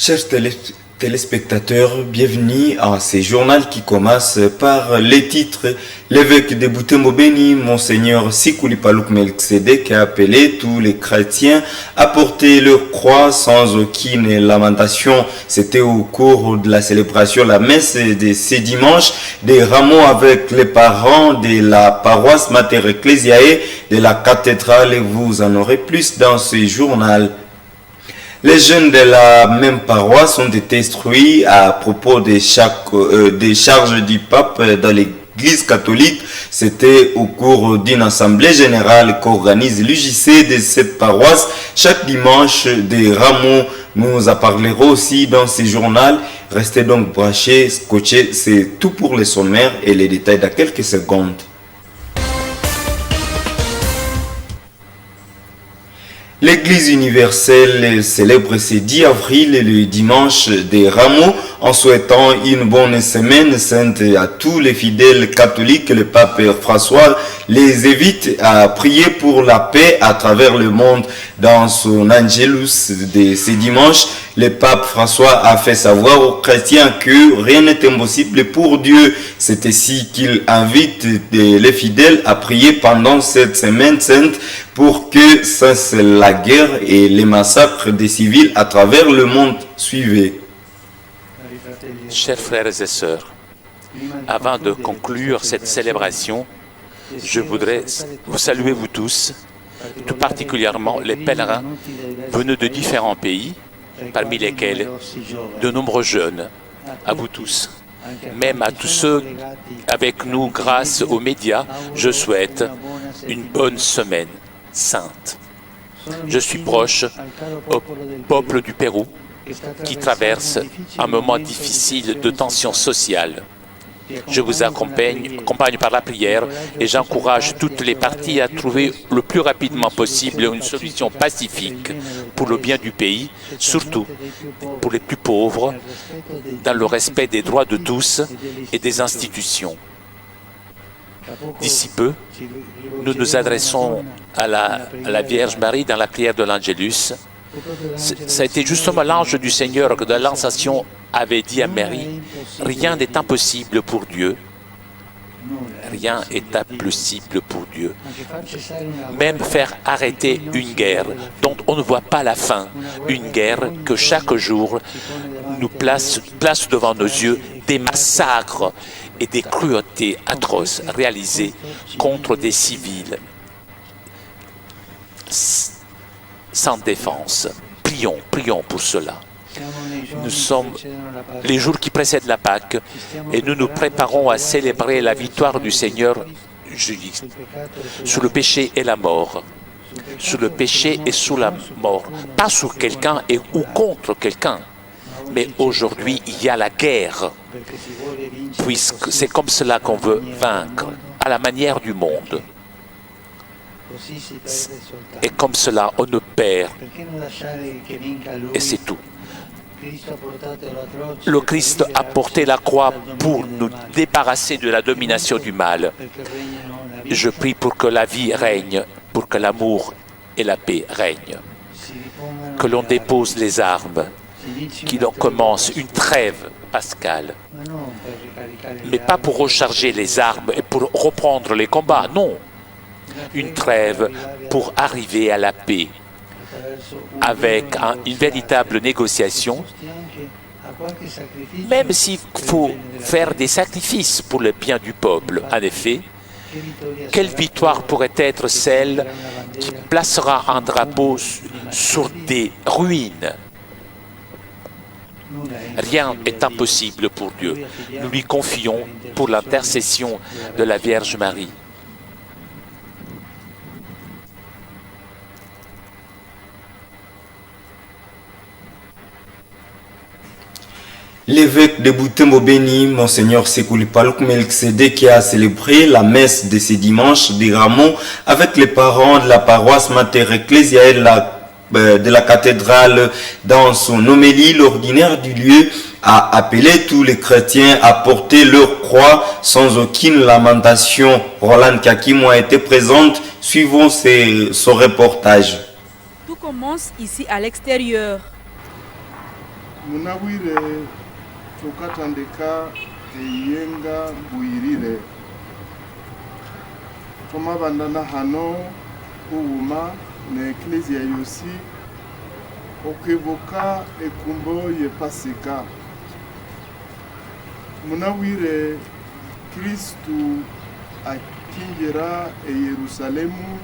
Chers téléspectateurs, bienvenue à ce journal qui commence par les titres. L'évêque de Butembo Beni, Monseigneur Sikuli Palouk Melchizedek, a appelé tous les chrétiens à porter leur croix sans aucune lamentation. C'était au cours de la célébration, la messe de ce dimanche, des rameaux avec les parents de la paroisse Mater Ecclesiae de la cathédrale. Vous en aurez plus dans ce journal. Les jeunes de la même paroisse ont été instruits à propos des charges du pape dans l'église catholique. C'était au cours d'une assemblée générale qu'organise l'UJC de cette paroisse chaque dimanche des rameaux. Nous en parlerons aussi dans ce journal. Restez donc branchés, scotchés, c'est tout pour les sommaires et les détails dans quelques secondes. L'Église universelle célèbre ce 10 avril le dimanche des rameaux en souhaitant une bonne semaine sainte à tous les fidèles catholiques. Le pape François les invite à prier pour la paix à travers le monde. Dans son Angelus de ce dimanche, le pape François a fait savoir aux chrétiens que rien n'est impossible pour Dieu. C'est ainsi qu'il invite les fidèles à prier pendant cette semaine sainte pour que cesse la guerre et les massacres des civils à travers le monde. Suivez. Chers frères et sœurs, avant de conclure cette célébration, je voudrais vous saluer vous tous, tout particulièrement les pèlerins venus de différents pays, parmi lesquels de nombreux jeunes, à vous tous. Même à tous ceux avec nous grâce aux médias, je souhaite une bonne semaine sainte. Je suis proche au peuple du Pérou qui traverse un moment difficile de tension sociale. Je vous accompagne par la prière et j'encourage toutes les parties à trouver le plus rapidement possible une solution pacifique pour le bien du pays, surtout pour les plus pauvres, dans le respect des droits de tous et des institutions. D'ici peu, nous nous adressons à la Vierge Marie dans la prière de l'Angelus. Ça a été justement l'ange du Seigneur que dans l'Annonciation avait dit à Marie, « Rien n'est impossible pour Dieu. Rien n'est impossible pour Dieu. » Même faire arrêter une guerre dont on ne voit pas la fin, une guerre que chaque jour nous place devant nos yeux des massacres et des cruautés atroces réalisées contre des civils sans défense. Prions pour cela. Nous sommes les jours qui précèdent la Pâque et nous nous préparons à célébrer la victoire du Seigneur sur le péché et la mort. Sur le péché et sur la mort. Pas sur quelqu'un ou contre quelqu'un. Mais aujourd'hui, il y a la guerre, puisque c'est comme cela qu'on veut vaincre, à la manière du monde. Et comme cela, on ne perd. Et c'est tout. Le Christ a porté la croix pour nous débarrasser de la domination du mal. Je prie pour que la vie règne, pour que l'amour et la paix règnent. Que l'on dépose les armes, qu'il en commence une trêve pascale. Mais pas pour recharger les armes et pour reprendre les combats, non. Une trêve pour arriver à la paix, avec une véritable négociation, même s'il faut faire des sacrifices pour le bien du peuple. En effet, quelle victoire pourrait être celle qui placera un drapeau sur des ruines? Rien n'est impossible pour Dieu. Nous lui confions pour l'intercession de la Vierge Marie. L'évêque de Butembo Beni, Monseigneur Sikuli Palouk Melchizedek, qui a célébré la messe de ce dimanche des rameaux avec les parents de la paroisse Mater Ecclesiae de la cathédrale. Dans son homélie, l'ordinaire du lieu a appelé tous les chrétiens à porter leur croix sans aucune lamentation. Roland Kakim a été présente. Suivons ce reportage. Tout commence ici à l'extérieur. munabwire tukatandika eyenga buyirire twamabandana hano kuwuma ne eklezia yosi okwibuka ekumbo ye pasika munabwire kristu akingira e Yerusalemu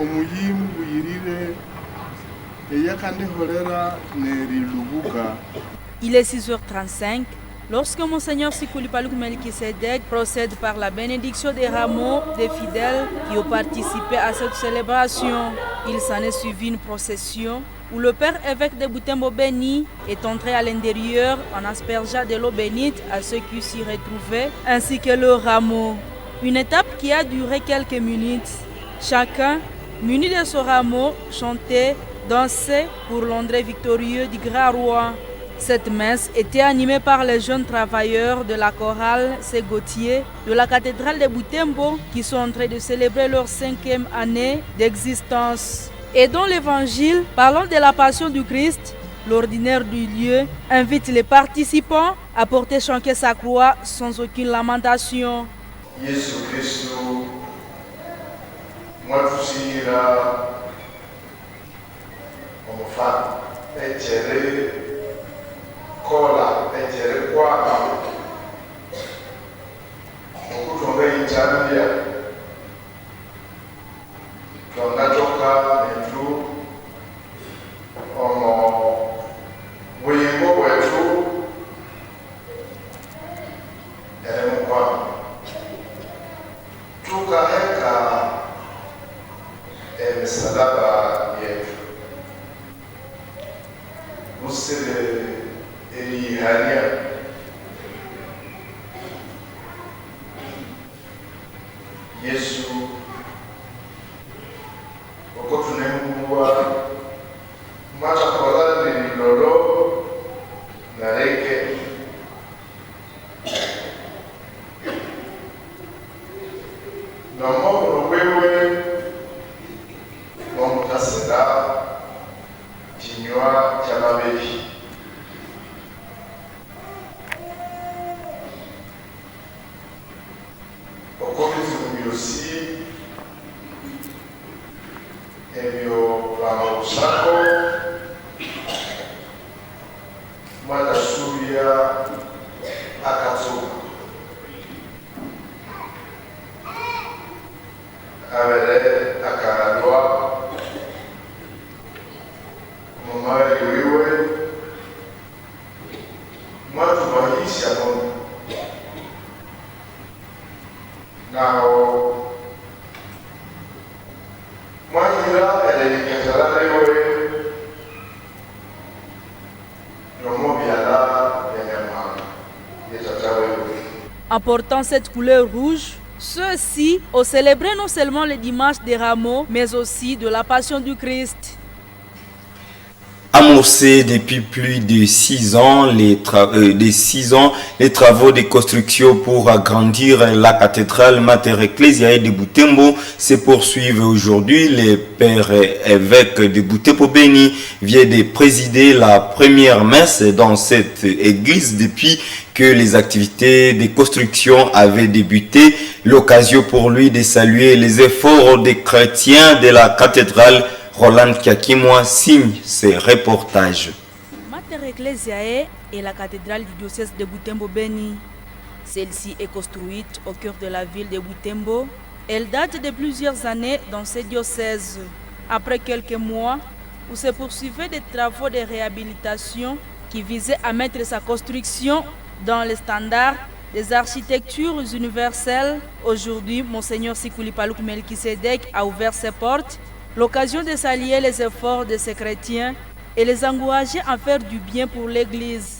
omuyimu buyirire eyakandehorera nerilubuga. Il est 6h35 lorsque Monseigneur Sikuli Paluku Melkisedek procède par la bénédiction des rameaux des fidèles qui ont participé à cette célébration. Il s'en est suivi une procession où le père évêque de Butembo béni est entré à l'intérieur en aspergeant de l'eau bénite à ceux qui s'y retrouvaient, ainsi que le rameau. Une étape qui a duré quelques minutes. Chacun, muni de son rameau, chantait, dansait pour l'entrée victorieux du grand roi. Cette messe était animée par les jeunes travailleurs de la chorale Ségotier de la cathédrale de Butembo qui sont en train de célébrer leur 5e année d'existence. Et dans l'évangile, parlant de la passion du Christ, l'ordinaire du lieu invite les participants à porter chacun sa croix sans aucune lamentation. Yesu Kristo mwatusiira omufano ejere kola ejere kwaka okutonga itambya twangatoka netu omo buyingo bwetu eremukwano tukaheka emisalaba yetu musile erihania Yesu oko tunembuwa matakola lilolo na reke nomo wewe wamutasira kinywa cha mabeki okomizi mubyosi ebyo bamusako mwadasuubira akazuba abere akaralwa mumari wiwe mwatumanisha Mungu nao mwanyira eleketalalewe nomobyala enyamahanga yetatawewe. En portant cette couleur rouge, ceux-ci ont célébré non seulement le dimanche des rameaux, mais aussi de la passion du Christ. Amorcé depuis plus de 6 ans, les travaux de construction pour agrandir la cathédrale Mater Ecclesiae de Butembo se poursuivent aujourd'hui. Le père évêque de Butembo béni vient de présider la première messe dans cette église depuis que les activités de construction avaient débuté. L'occasion pour lui de saluer les efforts des chrétiens de la cathédrale. Roland Kiakimwa signe ces reportages. Mater Ecclesiae est la cathédrale du diocèse de Butembo-Béni. Celle-ci est construite au cœur de la ville de Butembo. Elle date de plusieurs années dans ce diocèse. Après quelques mois où se poursuivaient des travaux de réhabilitation qui visaient à mettre sa construction dans les standards des architectures universelles, aujourd'hui, Monseigneur Sikuli Paluku Melkisedek a ouvert ses portes. L'occasion de s'allier les efforts de ces chrétiens et les encourager à faire du bien pour l'Église.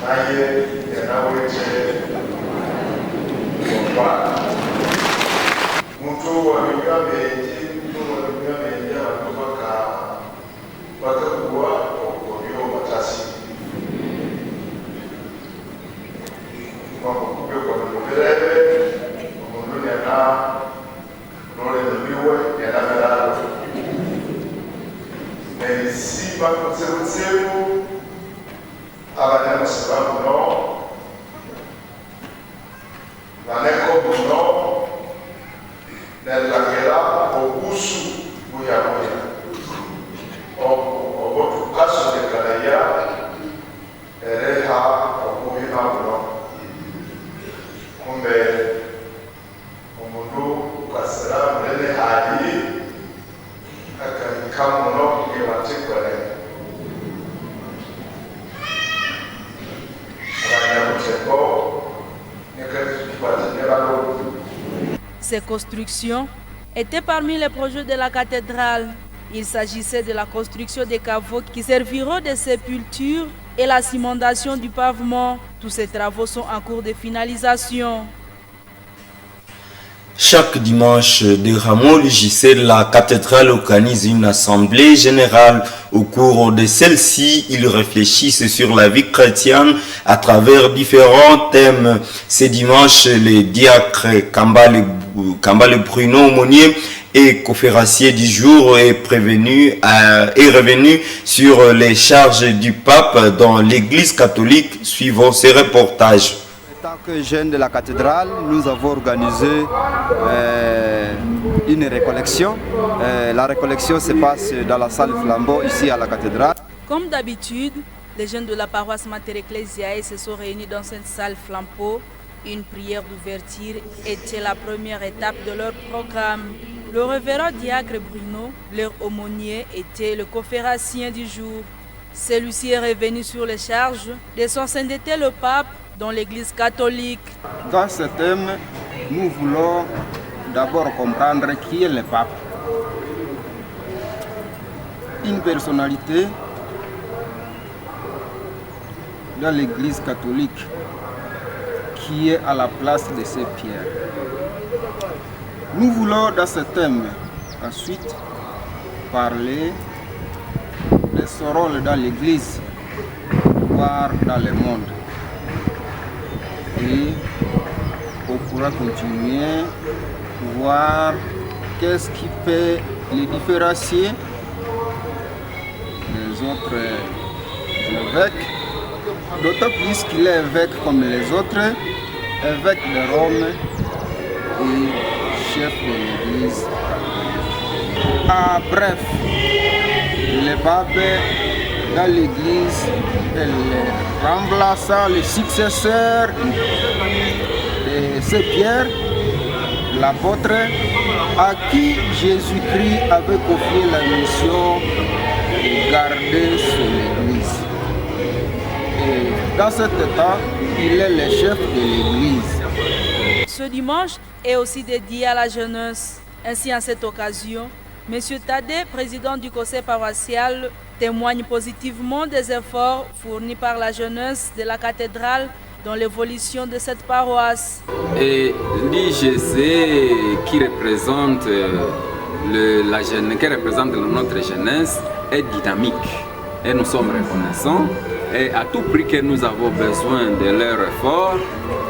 naye yanawete kumbana muntu wabibwa mengi wabibwa mengi abantu bakakuwa obyo batasi kubyo kwa mubirebe umuntu yana nole biwe yana melalo Siba kutseu abana sababu no baneko no nella kera obusu buya buya obotu kaso de kalaya ereha okuhina no kumbe umuntu kasera mrele hali akaikamuno yebatekwele abanyabuteko nekazikwatinelalo. Ces constructions étaient parmi les projets de la cathédrale. Il s'agissait de la construction des caveaux qui serviront de sépulture et la cimentation du pavement. Tous ces travaux sont en cours de finalisation. Chaque dimanche de Rameau, le JC de la cathédrale organise une assemblée générale. Au cours de celle-ci, ils réfléchissent sur la vie chrétienne à travers différents thèmes. Ce dimanche, le diacre Kambale Bruno Aumonier et conférencier du jour est revenu sur les charges du pape dans l'église catholique suivant ce reportage. En tant que jeunes de la cathédrale, nous avons organisé une récollection. La récollection se passe dans la salle Flambeau, ici à la cathédrale. Comme d'habitude, les jeunes de la paroisse Mater Ecclesiae se sont réunis dans cette salle Flambeau. Une prière d'ouverture était la première étape de leur programme. Le révérend diacre Bruno, leur aumônier, était le conférencier du jour. Celui-ci est revenu sur les charges de son sainteté le pape dans l'église catholique. Dans ce thème, nous voulons d'abord comprendre qui est le pape. Une personnalité dans l'église catholique qui est à la place de ses pierres. Nous voulons dans ce thème ensuite parler de son rôle dans l'église, voire dans le monde. Et on pourra continuer, voir qu'est-ce qui peut les différencier des autres évêques, d'autant plus qu'il est évêque comme les autres, évêque de Rome et chef de l'église. Ah, bref, le pape dans l'église, elle remplaça le successeur de Saint Pierre, l'apôtre, à qui Jésus-Christ avait confié la mission de garder son église. Et dans cet état, il est le chef de l'église. Ce dimanche est aussi dédié à la jeunesse. Ainsi, en cette occasion, M. Tadé, président du conseil paroissial, témoigne positivement des efforts fournis par la jeunesse de la cathédrale dans l'évolution de cette paroisse. Et l'IGC qui représente notre jeunesse est dynamique et nous sommes reconnaissants. Et à tout prix que nous avons besoin de leur effort,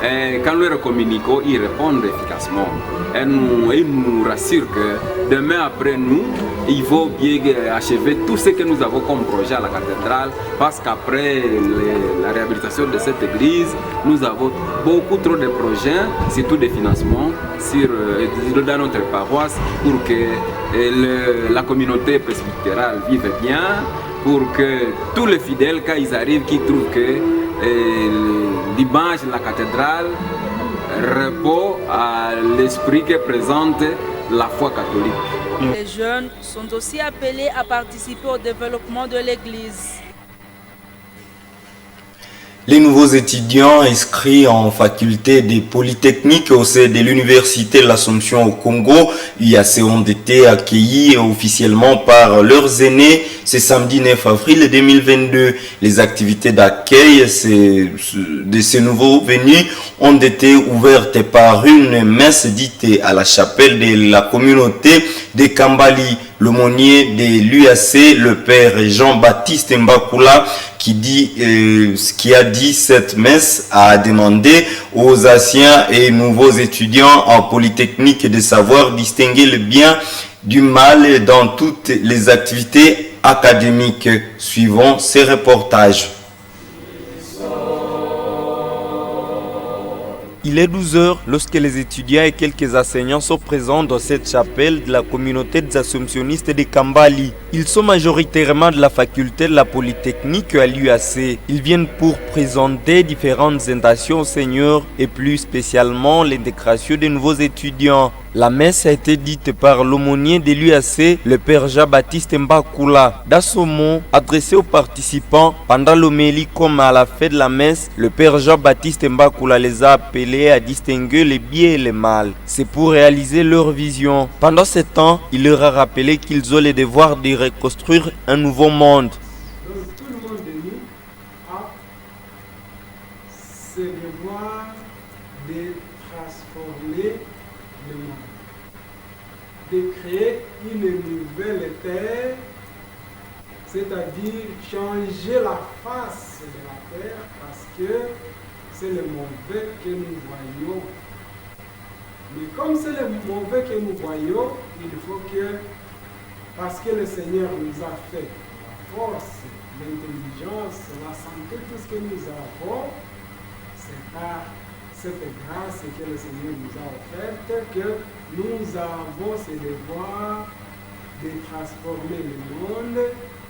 et quand nous leur communiquons, ils répondent efficacement. Et ils nous rassurent que demain après nous, il faut bien achever tout ce que nous avons comme projet à la cathédrale, parce qu'après la réhabilitation de cette église, nous avons beaucoup trop de projets, surtout des financements dans notre paroisse, pour que la communauté presbytérale vive bien, pour que tous les fidèles, quand ils arrivent, qu'ils trouvent que dimanche, la cathédrale repose à l'esprit que présente la foi catholique. Les jeunes sont aussi appelés à participer au développement de l'Église. Les nouveaux étudiants inscrits en faculté des polytechniques au sein de l'université de l'Assomption au Congo, UAC, ont été accueillis officiellement par leurs aînés ce samedi 9 avril 2022. Les activités d'accueil de ces nouveaux venus ont été ouvertes par une messe dite à la chapelle de la communauté de Kambali. L'aumônier de l'UAC, le père Jean-Baptiste Mbakula, qui a dit cette messe, a demandé aux anciens et nouveaux étudiants en polytechnique de savoir distinguer le bien du mal dans toutes les activités académiques. Suivons ces reportages. Il est 12h lorsque les étudiants et quelques enseignants sont présents dans cette chapelle de la communauté des Assomptionnistes de Kambali. Ils sont majoritairement de la faculté de la Polytechnique à l'UAC. Ils viennent pour présenter différentes intentions au Seigneur et plus spécialement l'intégration des nouveaux étudiants. La messe a été dite par l'aumônier de l'UAC, le père Jean-Baptiste Mbakula. Dans son mot adressé aux participants pendant l'homélie comme à la fin de la messe, le père Jean-Baptiste Mbakula les a appelés à distinguer le bien et le mal. C'est pour réaliser leur vision. Pendant ce temps, il leur a rappelé qu'ils ont le devoir de reconstruire un nouveau monde. Donc tout le monde de nous a ce devoir de transformer le monde, de créer une nouvelle terre, c'est-à-dire changer la face de la terre parce que c'est le mauvais que nous voyons. Mais comme c'est le mauvais que nous voyons, il faut que, parce que le Seigneur nous a fait la force, l'intelligence, la santé, tout ce que nous avons, c'est par cette grâce que le Seigneur nous a offerte que nous avons ce devoir de transformer le monde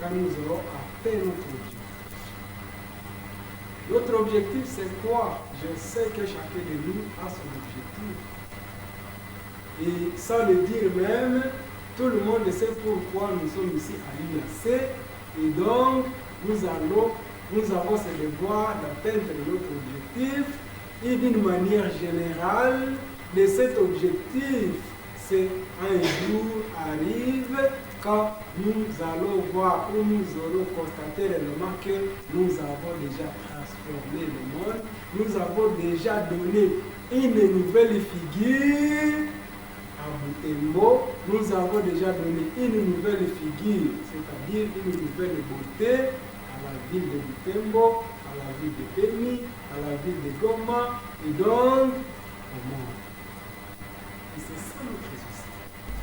quand nous aurons atteint notre objectif. Notre objectif, c'est quoi? Je sais que chacun de nous a son objectif. Et sans le dire même, tout le monde sait pourquoi nous sommes ici à l'UAC. Et donc, nous avons ce devoir d'atteindre notre objectif. Et d'une manière générale, de cet objectif, c'est un jour arrive quand nous allons voir ou nous aurons constaté réellement que nous avons déjà transformé le monde, nous avons déjà donné une nouvelle figure à Butembo, nous avons déjà donné une nouvelle figure, c'est-à-dire une nouvelle beauté à la ville de Butembo, à la ville de Beni, à la ville de Goma, et donc au monde. Et c'est ça notre souci.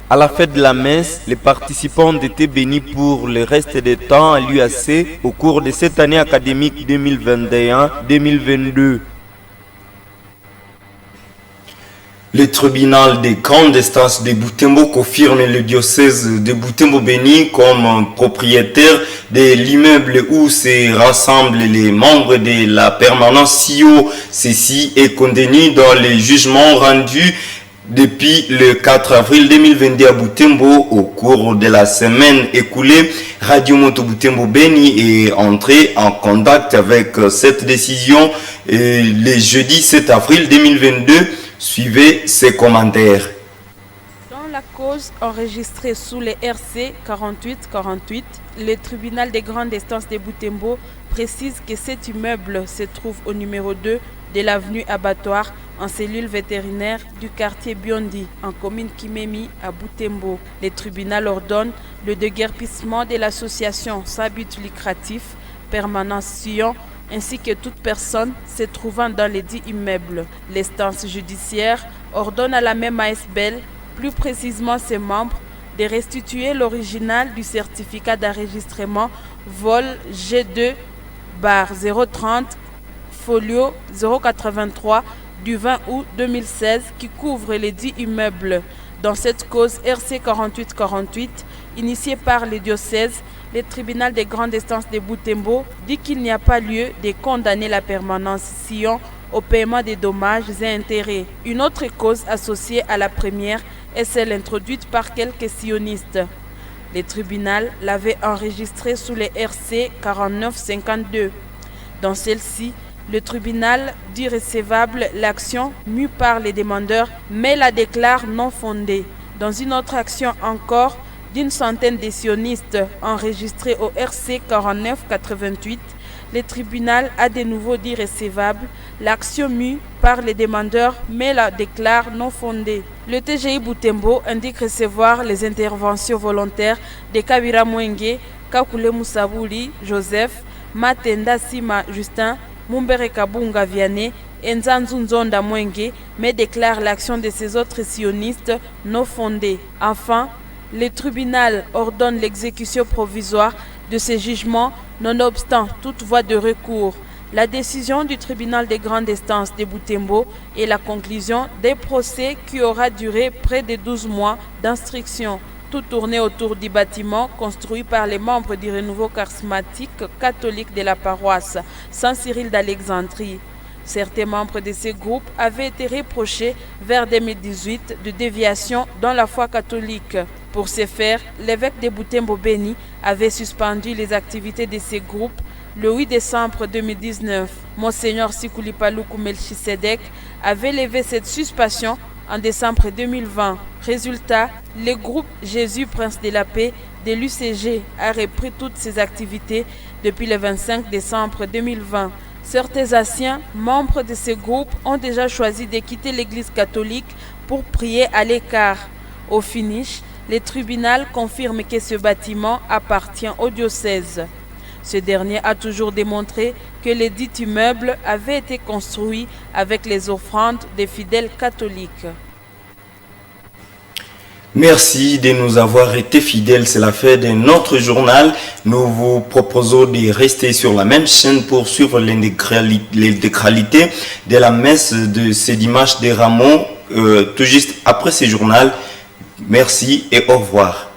À la fête de la messe, les participants ont été bénis pour le reste des temps à l'UAC au cours de cette année académique 2021-2022. Le tribunal des grandes instances de Butembo confirme le diocèse de Butembo-Beni comme propriétaire de l'immeuble où se rassemblent les membres de la permanence CIO. Ceci est contenu dans les jugements rendus depuis le 4 avril 2022 à Butembo. Au cours de la semaine écoulée, Radio Moto Butembo Beni est entré en contact avec cette décision le jeudi 7 avril 2022. Suivez ces commentaires. Dans la cause enregistrée sous les RC 4848, le tribunal des grandes instances de Butembo précise que cet immeuble se trouve au numéro 2 de l'avenue Abattoir en cellule vétérinaire du quartier Biondi, en commune Kimemi à Butembo. Le tribunal ordonne le déguerpissement de l'association sans but lucratif Permanence Sion ainsi que toute personne se trouvant dans les dits immeubles. L'instance judiciaire ordonne à la même ASBL, plus précisément ses membres, de restituer l'original du certificat d'enregistrement vol G2/030 folio 083 du 20 août 2016 qui couvre les 10 immeubles. Dans cette cause RC 4848, initiée par les diocèses, le tribunal des grandes instances de Butembo dit qu'il n'y a pas lieu de condamner la permanence Sion au paiement des dommages et intérêts. Une autre cause associée à la première est celle introduite par quelques sionistes. Le tribunal l'avait enregistrée sous les RC 4952. Dans celle-ci, le tribunal dit recevable l'action mue par les demandeurs mais la déclare non fondée. Dans une autre action encore, d'une centaine de sionistes enregistrés au RC 4988, le tribunal a de nouveau dit recevable l'action mue par les demandeurs mais la déclare non fondée. Le TGI Butembo indique recevoir les interventions volontaires de Kabira Mwenge, Kakule Moussabouli Joseph, Matenda Sima Justin, Mumbere Kabunga Vianney et Nzanzu Nzonda Mwenge, mais déclare l'action de ces autres sionistes non fondée. Enfin, le tribunal ordonne l'exécution provisoire de ces jugements nonobstant toute voie de recours. La décision du tribunal des grandes instances de Butembo est la conclusion des procès qui aura duré près de 12 mois d'instruction, tout tourné autour du bâtiment construit par les membres du renouveau charismatique catholique de la paroisse Saint-Cyril d'Alexandrie. Certains membres de ces groupes avaient été reprochés vers 2018 de déviation dans la foi catholique. Pour ce faire, l'évêque de Butembo Béni avait suspendu les activités de ces groupes le 8 décembre 2019. Monseigneur Sikuli Paluku Melchisedek avait levé cette suspension en décembre 2020. Résultat, le groupe Jésus Prince de la Paix de l'UCG a repris toutes ses activités depuis le 25 décembre 2020. Certains anciens membres de ce groupe ont déjà choisi de quitter l'Église catholique pour prier à l'écart. Au finish, le tribunal confirme que ce bâtiment appartient au diocèse. Ce dernier a toujours démontré que les dits immeubles avaient été construits avec les offrandes des fidèles catholiques. Merci de nous avoir été fidèles, c'est la fin de notre journal. Nous vous proposons de rester sur la même chaîne pour suivre l'intégralité de la messe de ce dimanche des Rameaux, tout juste après ce journal. Merci et au revoir.